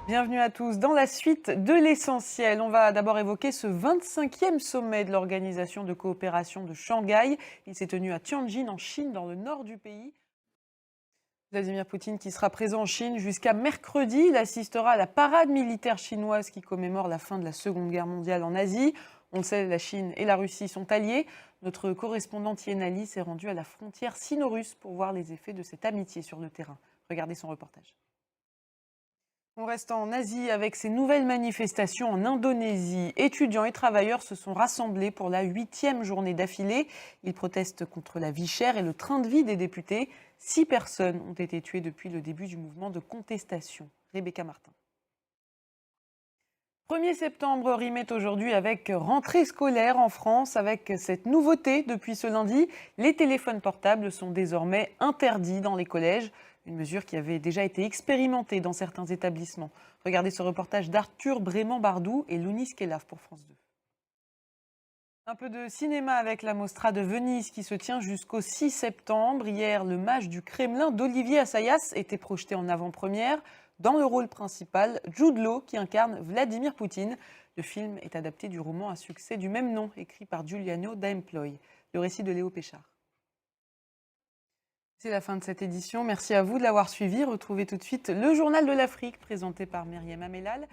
Bienvenue à tous. Dans la suite de l'essentiel, on va d'abord évoquer ce 25e sommet de l'Organisation de coopération de Shanghai. Il s'est tenu à Tianjin en Chine, dans le nord du pays. Vladimir Poutine qui sera présent en Chine jusqu'à mercredi. Il assistera à la parade militaire chinoise qui commémore la fin de la Seconde Guerre mondiale en Asie. On le sait, la Chine et la Russie sont alliés. Notre correspondante Yenali s'est rendue à la frontière sino-russe pour voir les effets de cette amitié sur le terrain. Regardez son reportage. On reste en Asie avec ces nouvelles manifestations en Indonésie. Étudiants et travailleurs se sont rassemblés pour la 8e journée d'affilée. Ils protestent contre la vie chère et le train de vie des députés. 6 personnes ont été tuées depuis le début du mouvement de contestation. Rebecca Martin. 1er septembre rime aujourd'hui avec rentrée scolaire en France. Avec cette nouveauté depuis ce lundi, les téléphones portables sont désormais interdits dans les collèges. Une mesure qui avait déjà été expérimentée dans certains établissements. Regardez ce reportage d'Arthur Brément-Bardou et Lounis Kelaf pour France 2. Un peu de cinéma avec la Mostra de Venise qui se tient jusqu'au 6 septembre. Hier, le mage du Kremlin d'Olivier Assayas était projeté en avant-première. Dans le rôle principal, Jude Law qui incarne Vladimir Poutine. Le film est adapté du roman à succès du même nom, écrit par Giuliano D'Employ. Le récit de Léo Péchard. C'est la fin de cette édition. Merci à vous de l'avoir suivi. Retrouvez tout de suite le Journal de l'Afrique présenté par Myriam Amelal.